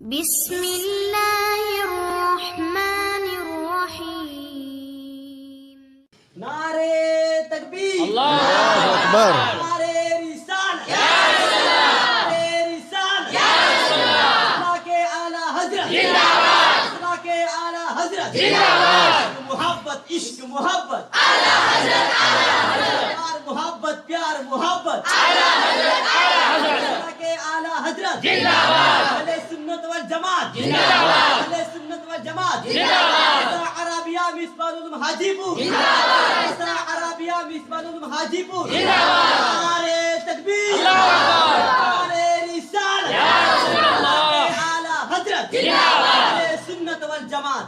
بسم اللہ الرحمن الرحیم۔ نعرے تکبیر، اللہ اکبر، نعرے رسالت، نعرے رسالت، اللہ کے اعلیٰ حضرت، اللہ کے اعلیٰ حضرت، محبت، عشق محبت، پیار محبت، پیار محبت، اللہ کے اعلیٰ حضرت، اہل سنت والجماعت، اہل سنت والجماعت، عربیہ مصباح العلوم حاجی پور، عربیہ مصباح العلوم حاجی پور، نعرے تکبیر، نعرے رسالت، اعلیٰ حضرت، اہل سنت والجماعت۔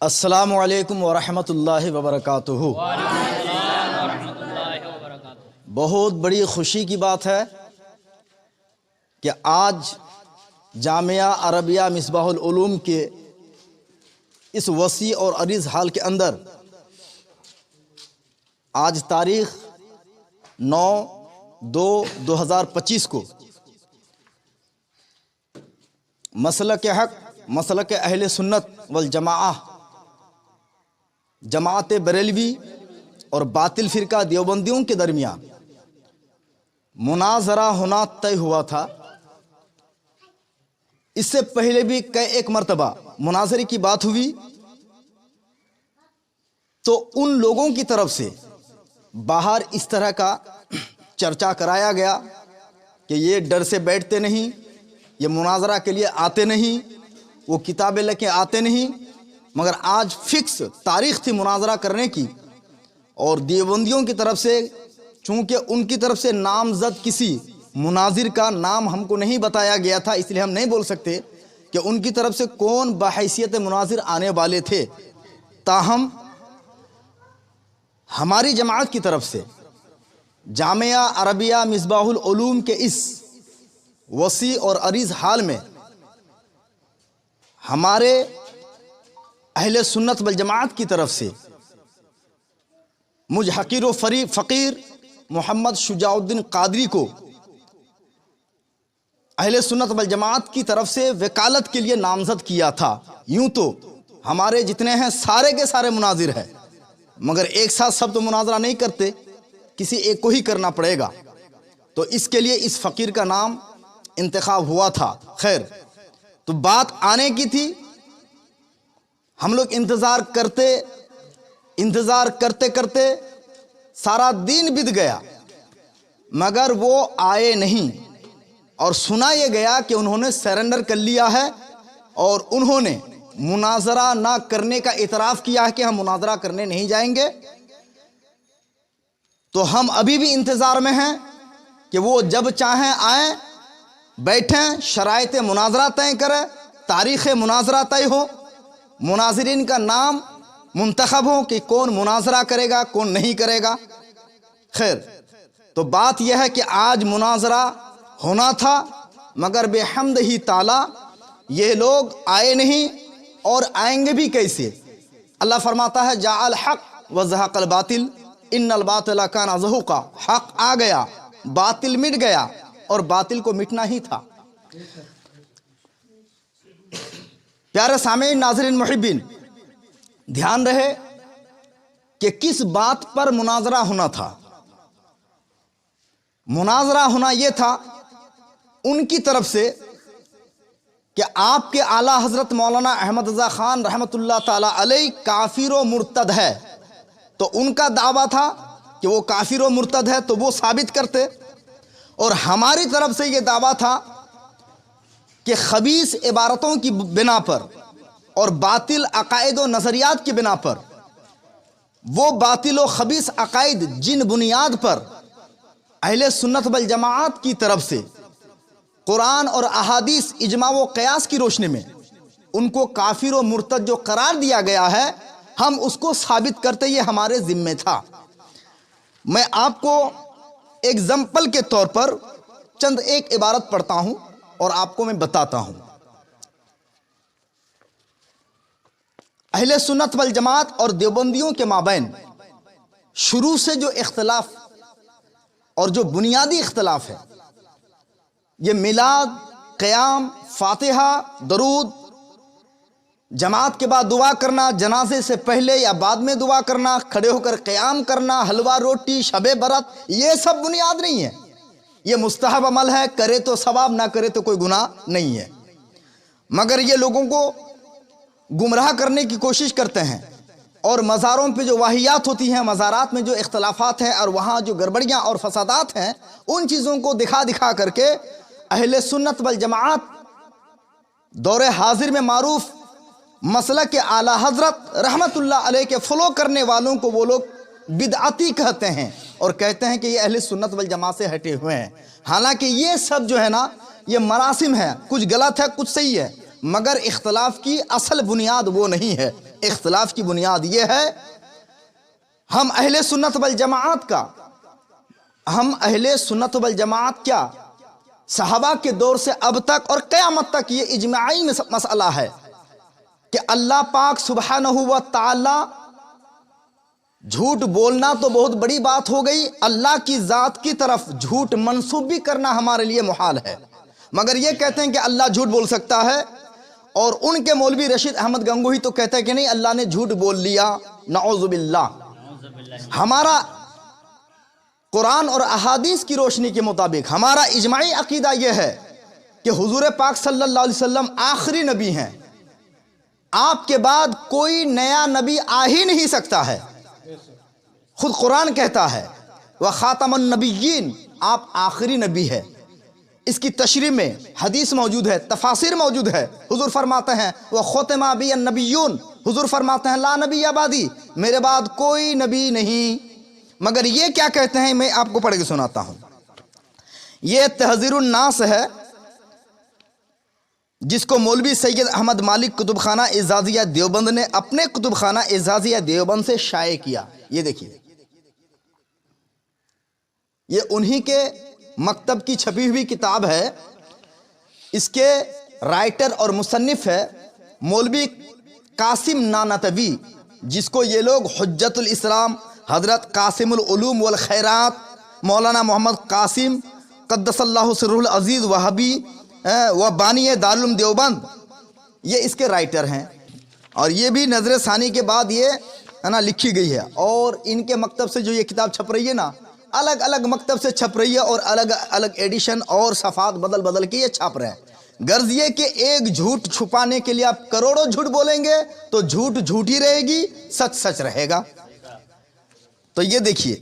السلام علیکم ورحمۃ اللہ وبرکاتہ۔ بہت بڑی خوشی کی بات ہے کہ آج جامعہ عربیہ مصباح العلوم کے اس وسیع اور عریض حال کے اندر آج تاریخ 9/2/2025 کو مسلک حق، مسلک اہل سنت والجماعہ، جماعت بریلوی اور باطل فرقہ دیوبندیوں کے درمیان مناظرہ ہونا طے ہوا تھا۔ اس سے پہلے بھی ایک مرتبہ مناظرے کی بات ہوئی تو ان لوگوں کی طرف سے باہر اس طرح کا چرچا کرایا گیا کہ یہ ڈر سے بیٹھتے نہیں، یہ مناظرہ کے لیے آتے نہیں، وہ کتابیں لے کے آتے نہیں، مگر آج فکس تاریخ تھی مناظرہ کرنے کی، اور دیوبندیوں کی طرف سے چونکہ ان کی طرف سے نامزد کسی مناظر کا نام ہم کو نہیں بتایا گیا تھا، اس لیے ہم نہیں بول سکتے کہ ان کی طرف سے کون بحیثیت مناظر آنے والے تھے۔ تاہم ہماری جماعت کی طرف سے جامعہ عربیہ مصباح العلوم کے اس وسیع اور عریض حال میں ہمارے اہل سنت والجماعت کی طرف سے مجھ حقیر و فقیر محمد شجاع الدین قادری کو اہل سنت والجماعت کی طرف سے وکالت کے لیے نامزد کیا تھا۔ یوں تو ہمارے جتنے ہیں سارے کے سارے مناظر ہیں، مگر ایک ساتھ سب تو مناظرہ نہیں کرتے، کسی ایک کو ہی کرنا پڑے گا، تو اس کے لیے اس فقیر کا نام انتخاب ہوا تھا۔ خیر، تو بات آنے کی تھی، ہم لوگ انتظار کرتے سارا دن بیت گیا، مگر وہ آئے نہیں، اور سنا یہ گیا کہ انہوں نے سرنڈر کر لیا ہے اور انہوں نے مناظرہ نہ کرنے کا اعتراف کیا ہے کہ ہم مناظرہ کرنے نہیں جائیں گے۔ تو ہم ابھی بھی انتظار میں ہیں کہ وہ جب چاہیں آئیں، بیٹھیں، شرائط مناظرہ طے کریں، تاریخ مناظرہ طے ہو، مناظرین کا نام منتخب ہو کہ کون مناظرہ کرے گا کون نہیں کرے گا۔ خیر، تو بات یہ ہے کہ آج مناظرہ ہونا تھا، مگر بحمدہ ہی تعالی یہ لوگ آئے نہیں، اور آئیں گے بھی کیسے؟ اللہ فرماتا ہے جاء الحق وزهق الباطل ان الباطل کان زهوقا، حق آ گیا، باطل مٹ گیا، اور باطل کو مٹنا ہی تھا۔ پیارے سامعین، ناظرین، محبین، دھیان رہے کہ کس بات پر مناظرہ ہونا تھا۔ مناظرہ ہونا یہ تھا ان کی طرف سے کہ آپ کے اعلیٰ حضرت مولانا احمد رضا خان رحمۃ اللہ تعالی علیہ کافر و مرتد ہے، تو ان کا دعویٰ تھا کہ وہ کافر و مرتد ہے تو وہ ثابت کرتے، اور ہماری طرف سے یہ دعویٰ تھا کہ خبیث عبارتوں کی بنا پر اور باطل عقائد و نظریات کی بنا پر، وہ باطل و خبیث عقائد جن بنیاد پر اہل سنت والجماعت کی طرف سے قرآن اور احادیث، اجماع و قیاس کی روشنی میں ان کو کافر و مرتد جو قرار دیا گیا ہے، ہم اس کو ثابت کرتے، یہ ہمارے ذمہ تھا۔ میں آپ کو ایگزامپل کے طور پر چند ایک عبارت پڑھتا ہوں اور آپ کو میں بتاتا ہوں۔ اہل سنت والجماعت اور دیوبندیوں کے مابین شروع سے جو اختلاف اور جو بنیادی اختلاف ہے یہ میلاد، قیام، فاتحہ، درود، جماعت کے بعد دعا کرنا، جنازے سے پہلے یا بعد میں دعا کرنا، کھڑے ہو کر قیام کرنا، حلوہ روٹی، شب برات، یہ سب بنیاد نہیں ہے، یہ مستحب عمل ہے، کرے تو ثواب، نہ کرے تو کوئی گناہ نہیں ہے۔ مگر یہ لوگوں کو گمراہ کرنے کی کوشش کرتے ہیں، اور مزاروں پہ جو واہیات ہوتی ہیں، مزارات میں جو اختلافات ہیں اور وہاں جو گڑبڑیاں اور فسادات ہیں، ان چیزوں کو دکھا دکھا کر کے اہل سنت والجماعت دور حاضر میں معروف مسلک اعلیٰ حضرت رحمت اللہ علیہ کے فالو کرنے والوں کو وہ لوگ بدعتی کہتے ہیں، اور کہتے ہیں کہ یہ اہل سنت والجماعت سے ہٹے ہوئے ہیں۔ حالانکہ یہ سب جو ہے نا، یہ مراسم ہے، کچھ غلط ہے کچھ صحیح ہے، مگر اختلاف کی اصل بنیاد وہ نہیں ہے۔ اختلاف کی بنیاد یہ ہے، ہم اہل سنت والجماعت کیا صحابہ کے دور سے اب تک اور قیامت تک یہ اجماعی مسئلہ ہے کہ اللہ پاک سبحانہ و تعالی، جھوٹ بولنا تو بہت بڑی بات ہو گئی، اللہ کی ذات کی طرف جھوٹ منسوب بھی کرنا ہمارے لیے محال ہے، مگر یہ کہتے ہیں کہ اللہ جھوٹ بول سکتا ہے، اور ان کے مولوی رشید احمد گنگوہی تو کہتے ہیں کہ نہیں، اللہ نے جھوٹ بول لیا، نعوذ باللہ۔ ہمارا قرآن اور احادیث کی روشنی کے مطابق ہمارا اجماعی عقیدہ یہ ہے کہ حضور پاک صلی اللہ علیہ وسلم آخری نبی ہیں، آپ کے بعد کوئی نیا نبی آ ہی نہیں سکتا ہے، خود قرآن کہتا ہے وَخَاتَمَ النَّبِيِّينَ، آپ آخری نبی ہے۔ اس کی تشریح میں حدیث موجود ہے، تفاسیر موجود ہے، حضور فرماتے ہیں وَخَاتَمَ بِيَ النَّبِيُّونَ، حضور فرماتے ہیں لا نبی بعدی، میرے بعد کوئی نبی نہیں۔ مگر یہ کیا کہتے ہیں، میں آپ کو پڑھ کے سناتا ہوں۔ یہ تحذیر الناس ہے، جس کو مولوی سید احمد مالک کتب خانہ اعزازیہ دیوبند نے اپنے کتب خانہ اعزازیہ دیوبند سے شائع کیا۔ یہ دیکھیے، یہ انہی کے مکتب کی چھپی ہوئی کتاب ہے، اس کے رائٹر اور مصنف ہے مولوی قاسم نانوتوی، جس کو یہ لوگ حجت الاسلام، حضرت قاسم العلوم والخیرات، مولانا محمد قاسم قدس اللہ سرہ العزیز وہابی و بانی دارالعلوم دیوبند، یہ اس کے رائٹر ہیں، اور یہ بھی نظر ثانی کے بعد یہ ہے نا لکھی گئی ہے، اور ان کے مکتب سے جو یہ کتاب چھپ رہی ہے نا، الگ الگ مکتب سے چھپ رہی ہے، اور الگ الگ ایڈیشن اور صفحات بدل بدل کے یہ چھاپ رہے ہیں۔ غرض یہ کہ ایک جھوٹ چھپانے کے لیے آپ کروڑوں جھوٹ بولیں گے تو جھوٹ جھوٹ ہی رہے گی، سچ سچ رہے گا۔ تو یہ دیکھیے،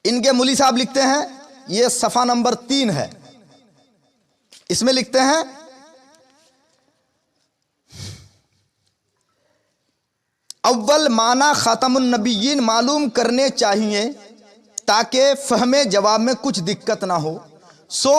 ان کے مولی صاحب لکھتے ہیں، یہ صفحہ نمبر 3 ہے، اس میں لکھتے ہیں اول معنی خاتم النبیین معلوم کرنے چاہیے تاکہ فہم جواب میں کچھ دقت نہ ہو۔ سو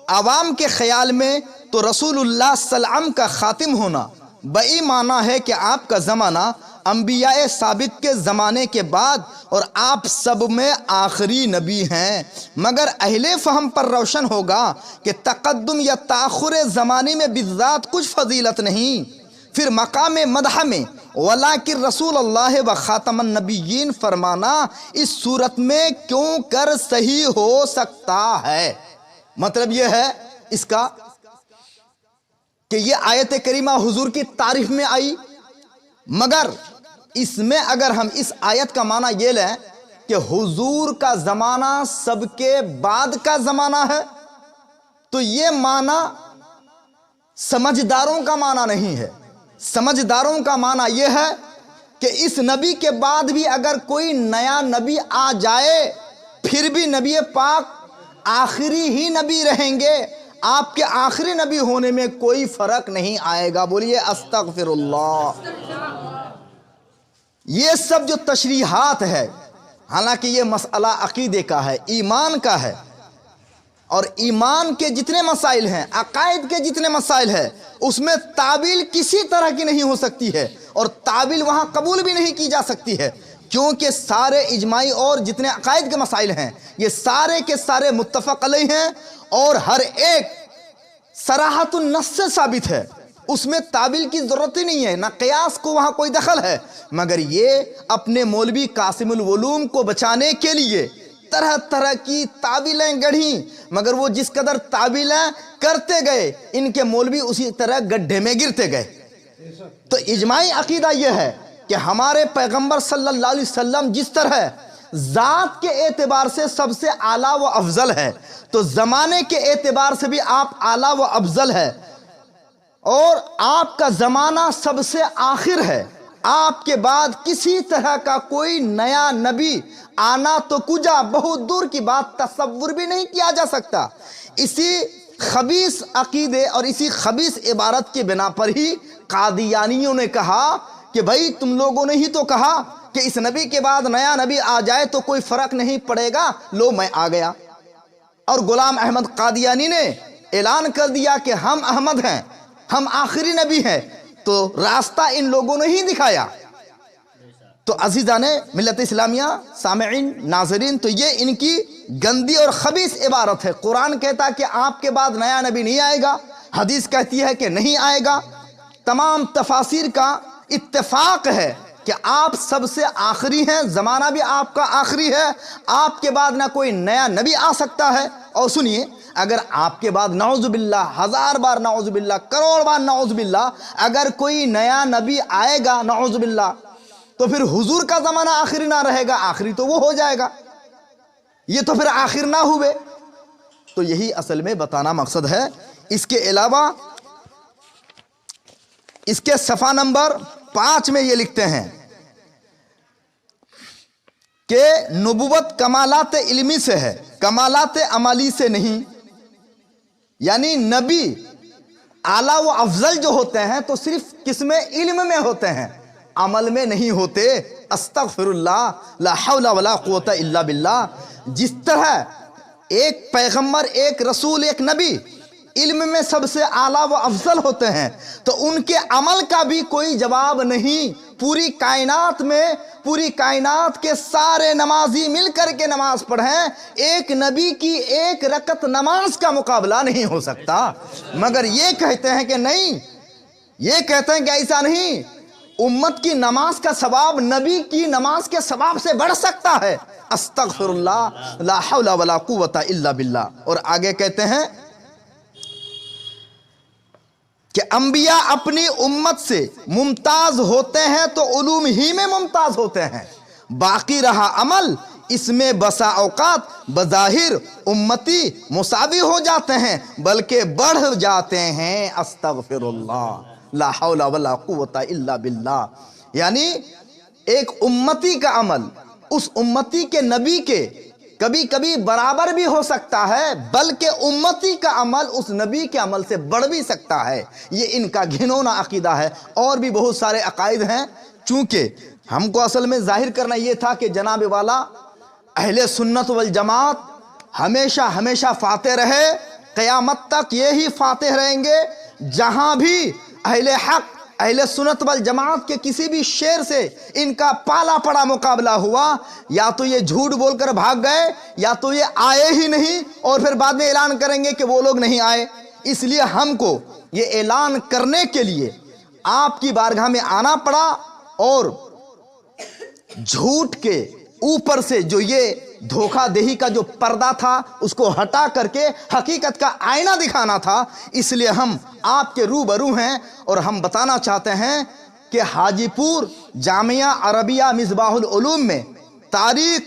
عوام کے خیال میں تو رسول اللہ صلی اللہ علیہ وسلم کا خاتم ہونا بئی معنی ہے کہ آپ کا زمانہ انبیاء ثابت کے زمانے کے بعد اور آپ سب میں آخری نبی ہیں، مگر اہل فہم پر روشن ہوگا کہ تقدم یا تاخر زمانے میں بالذات کچھ فضیلت نہیں۔ پھر مقام مدح میں ولیکن رسول اللہ و خاتم النبیین فرمانا اس صورت میں کیوں کر صحیح ہو سکتا ہے۔ مطلب یہ ہے اس کا کہ یہ آیت کریمہ حضور کی تعریف میں آئی، مگر اس میں اگر ہم اس آیت کا معنی یہ لیں کہ حضور کا زمانہ سب کے بعد کا زمانہ ہے، تو یہ معنی سمجھداروں کا معنی نہیں ہے۔ سمجھداروں کا معنی یہ ہے کہ اس نبی کے بعد بھی اگر کوئی نیا نبی آ جائے پھر بھی نبی پاک آخری ہی نبی رہیں گے، آپ کے آخری نبی ہونے میں کوئی فرق نہیں آئے گا۔ بولیے استغفر اللہ۔ یہ سب جو تشریحات ہے، حالانکہ یہ مسئلہ عقیدے کا ہے، ایمان کا ہے، اور ایمان کے جتنے مسائل ہیں، عقائد کے جتنے مسائل ہیں، اس میں تعویل کسی طرح کی نہیں ہو سکتی ہے، اور تعویل وہاں قبول بھی نہیں کی جا سکتی ہے، کیونکہ سارے اجماعی اور جتنے عقائد کے مسائل ہیں یہ سارے کے سارے متفق علیہ ہیں، اور ہر ایک صراحت النص سے ثابت ہے، اس میں تعویل کی ضرورت ہی نہیں ہے، نہ قیاس کو وہاں کوئی دخل ہے۔ مگر یہ اپنے مولوی قاسم العلوم کو بچانے کے لیے طرح طرح کی تعویلیں گڑھیں، مگر وہ جس قدر تعویلیں کرتے گئے ان کے مولوی اسی طرح گڈھے میں گرتے گئے۔ تو اجماعی عقیدہ یہ ہے کہ ہمارے پیغمبر صلی اللہ علیہ وسلم جس طرح ذات کے اعتبار سے سب سے اعلیٰ و افضل ہے، تو زمانے کے اعتبار سے بھی آپ اعلیٰ و افضل ہے، اور آپ کا زمانہ سب سے آخر ہے۔ آپ کے بعد کسی طرح کا کوئی نیا نبی آنا تو کجا، بہت دور کی بات، تصور بھی نہیں کیا جا سکتا۔ اسی خبیث عقیدے اور اسی خبیث عبارت کی بنا پر ہی قادیانیوں نے کہا کہ بھائی تم لوگوں نے ہی تو کہا کہ اس نبی کے بعد نیا نبی آ جائے تو کوئی فرق نہیں پڑے گا، لو میں آ گیا۔ اور غلام احمد قادیانی نے اعلان کر دیا کہ ہم احمد ہیں، ہم آخری نبی ہیں، تو راستہ ان لوگوں نے ہی دکھایا۔ تو عزیزان ملت اسلامیہ، سامعین، ناظرین، تو یہ ان کی گندی اور خبیث عبارت ہے۔ قرآن کہتا ہے کہ آپ کے بعد نیا نبی نہیں آئے گا، حدیث کہتی ہے کہ نہیں آئے گا۔ تمام تفاسیر کا اتفاق ہے کہ آپ سب سے آخری ہیں، زمانہ بھی آپ کا آخری ہے، آپ کے بعد نہ کوئی نیا نبی آ سکتا ہے۔ اور سنیے، اگر آپ کے بعد نعوذ باللہ، ہزار بار نعوذ باللہ، کروڑ بار نعوذ باللہ، اگر کوئی نیا نبی آئے گا نعوذ باللہ، تو پھر حضور کا زمانہ آخری نہ رہے گا، آخری تو وہ ہو جائے گا، یہ تو پھر آخر نہ ہوئے۔ تو یہی اصل میں بتانا مقصد ہے۔ اس کے علاوہ اس کے صفحہ نمبر 5 میں یہ لکھتے ہیں کہ نبوت کمالات علمی سے ہے، کمالات عملی سے نہیں۔ یعنی نبی اعلیٰ و افضل جو ہوتے ہیں تو صرف قسم علم میں ہوتے ہیں، عمل میں نہیں ہوتے۔ استغفر اللہ، لا حول ولا قوت الا باللہ۔ جس طرح ایک پیغمبر، ایک رسول، ایک نبی علم میں سب سے اعلیٰ و افضل ہوتے ہیں، تو ان کے عمل کا بھی کوئی جواب نہیں۔ پوری کائنات میں، پوری کائنات کے سارے نمازی مل کر کے نماز پڑھیں، ایک نبی کی ایک رکعت نماز کا مقابلہ نہیں ہو سکتا۔ مگر یہ کہتے ہیں کہ نہیں، یہ کہتے ہیں کہ ایسا نہیں، امت کی نماز کا ثواب نبی کی نماز کے ثواب سے بڑھ سکتا ہے۔ استغفر اللہ، لا حول ولا قوت الا باللہ۔ اور آگے کہتے ہیں کہ انبیاء اپنی امت سے ممتاز ہوتے ہیں تو علوم ہی میں ممتاز ہوتے ہیں، باقی رہا عمل، اس میں بسا اوقات بظاہر امتی مساوی ہو جاتے ہیں بلکہ بڑھ جاتے ہیں۔ استغفر اللہ، لا حول ولا قوت الا باللہ۔ یعنی ایک امتی کا عمل اس امتی کے نبی کے کبھی کبھی برابر بھی ہو سکتا ہے، بلکہ امتی کا عمل اس نبی کے عمل سے بڑھ بھی سکتا ہے۔ یہ ان کا گھنونا عقیدہ ہے۔ اور بھی بہت سارے عقائد ہیں، چونکہ ہم کو اصل میں ظاہر کرنا یہ تھا کہ جناب والا اہل سنت والجماعت ہمیشہ ہمیشہ فاتح رہے، قیامت تک یہی فاتح رہیں گے۔ جہاں بھی اہل حق، اہل سنت والجماعت کے کسی بھی شعر سے ان کا پالا پڑا مقابلہ ہوا، یا تو یہ جھوٹ بول کر بھاگ گئے، یا تو یہ آئے ہی نہیں، اور پھر بعد میں اعلان کریں گے کہ وہ لوگ نہیں آئے۔ اس لیے ہم کو یہ اعلان کرنے کے لیے آپ کی بارگاہ میں آنا پڑا، اور جھوٹ کے اوپر سے جو یہ دھوکہ دہی کا جو پردہ تھا اس کو ہٹا کر کے حقیقت کا آئینہ دکھانا تھا۔ اس لیے ہم آپ کے روبرو ہیں، اور ہم بتانا چاہتے ہیں کہ حاجی پور جامعہ عربیہ مصباح العلوم میں تاریخ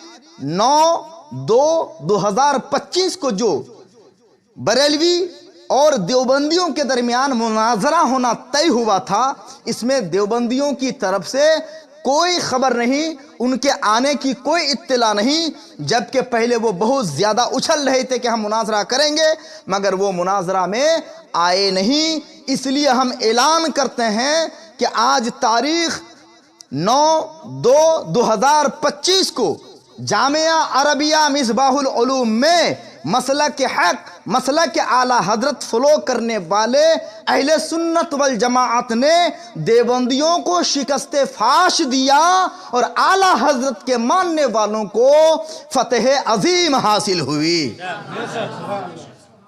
9/2/2025 کو جو بریلوی اور دیوبندیوں کے درمیان مناظرہ ہونا طے ہوا تھا، اس میں دیوبندیوں کی طرف سے کوئی خبر نہیں، ان کے آنے کی کوئی اطلاع نہیں، جبکہ پہلے وہ بہت زیادہ اچھل رہے تھے کہ ہم مناظرہ کریں گے، مگر وہ مناظرہ میں آئے نہیں۔ اس لیے ہم اعلان کرتے ہیں کہ آج تاریخ 9/2/2025 کو جامعہ عربیہ مصباح العلوم میں مسلک حق، مسلک اعلیٰ حضرت فلو کرنے والے اہل سنت والجماعت نے دیوبندیوں کو شکست فاش دیا، اور اعلیٰ حضرت کے ماننے والوں کو فتح عظیم حاصل ہوئی۔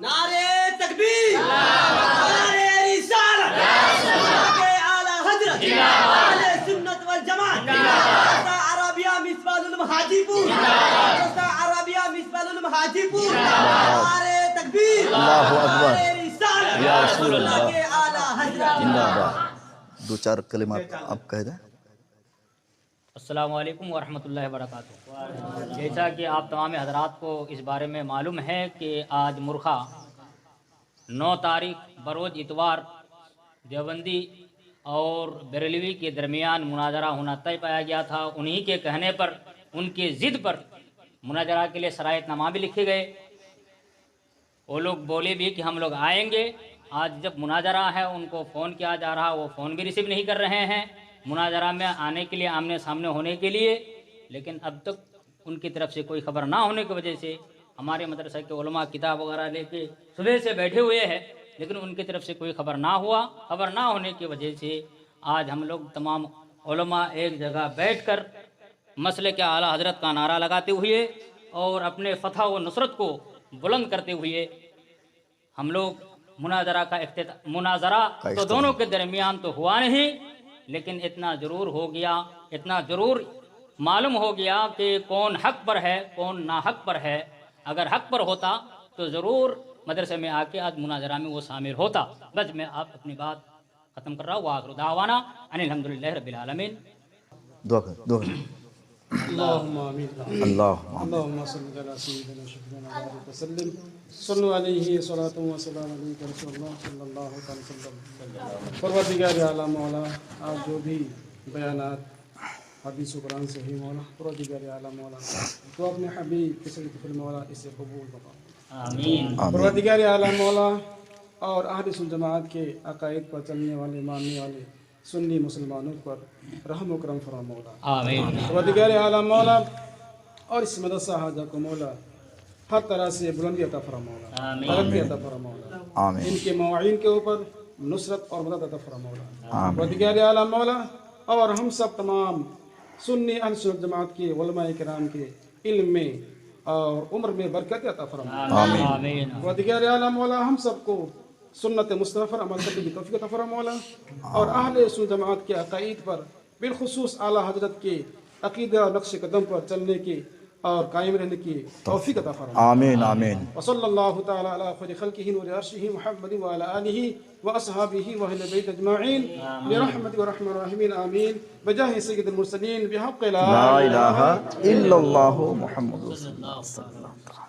نعرے تکبیر، نعرے رسالت، نعرے اعلیٰ حضرت، اہل سنت والجماعت، عربیہ مصباح مصباح العلم حاجی پور مدرسہ عربیہ مصباح العلم حاجی پور نعرہ تکبیر اللہ اکبر نعرہ رسالت یا رسول اللہ کے اعلیٰ حضرت زندہ باد دو چار کلمات آپ کہہ دیں السلام علیکم ورحمۃ اللہ وبرکاتہ۔ جیسا کہ آپ تمام حضرات کو اس بارے میں معلوم ہے کہ آج مرخہ 9 تاریخ بروز اتوار دیوبندی اور بریلوی کے درمیان مناظرہ ہونا طے پایا گیا تھا۔ انہی کے کہنے پر، ان کے ضد پر مناظرہ کے لیے شرائط نامہ بھی لکھے گئے۔ وہ لوگ بولے بھی کہ ہم لوگ آئیں گے۔ آج جب مناظرہ ہے ان کو فون کیا جا رہا، وہ فون بھی ریسیو نہیں کر رہے ہیں مناظرہ میں آنے کے لیے، آمنے سامنے ہونے کے لیے، لیکن اب تک ان کی طرف سے کوئی خبر نہ ہونے کی وجہ سے ہمارے مدرسہ کے علماء کتاب وغیرہ لے کے صبح سے بیٹھے ہوئے ہیں، لیکن ان کی طرف سے کوئی خبر نہ ہوا۔ خبر نہ ہونے کی وجہ سے آج ہم لوگ تمام علماء ایک جگہ بیٹھ کر مسئلے کے اعلیٰ حضرت کا نعرہ لگاتے ہوئے اور اپنے فتح و نصرت کو بلند کرتے ہوئے ہم لوگ مناظرہ تو دونوں کے درمیان تو ہوا نہیں، لیکن اتنا ضرور ہو گیا، اتنا ضرور معلوم ہو گیا کہ کون حق پر ہے کون ناحق پر ہے۔ اگر حق پر ہوتا تو ضرور مدرسے میں آ کے آج مناظرہ میں وہ شامل ہوتا۔ بس میں آپ اپنی بات ختم کر رہا ہوں۔ وآخر دعوانا ان الحمدللہ رب العالمین۔ دعا کر اللهم آمين اللهم صل على سيدنا شفيعنا محمد وسلم صلوا عليه صلاة وسلام عليك رسول الله صلى الله عليه وسلم۔ پروردگار اعلیٰ مولا، آپ جو بھی بیانات حدیث و قرآن سے ہی مولا، پروردگار اعلیٰ مولا تو اپنے حبیب کے صدیق مولا اسے قبول بتا آمین۔ پروردگار اعلیٰ مولا اور اہل سنت جماعت کے عقائد پر چلنے والے، ماننے والے سنی مسلمانوں پر رحم و کرم فرما مولا۔ آمین۔ پروردگار اعلیٰ مولا اور اس مدرسہ حاجہ کو مولا ہر طرح سے بلندی عطا فرما مولا، آمین۔ ترقی عطا فرما مولا، آمین ان کے معین کے اوپر نصرت اور مدد عطا فرما مولا۔ پروردگار اعلیٰ مولا اور ہم سب تمام سنی اہل سنت جماعت کے علماء کرام کے علم میں اور عمر میں برکت عطا فرما مولا۔ آمین۔ پروردگار اعلیٰ مولا ہم سب کو سنت مصطفیٰ پر عمل کرنے کی توفیق عطا فرما مولا، اور اہل سنت جماعت کے عقائد پر بالخصوص اعلیٰ حضرت کے عقیدہ اور نقش قدم پر چلنے کی اور قائم رہنے کی توفیق عطا فرما۔ آمین آمین وصلی اللہ تعالی علی خیر خلقہ نور عرشہ محمد وعلی آلہ واصحابہ واہل بیت اجمعین برحمتک ارحم الراحمین آمین بجاہ سید المرسلین بحق لا لا الہ الا اللہ محمد رسول اللہ صلی اللہ علیہ وسلم۔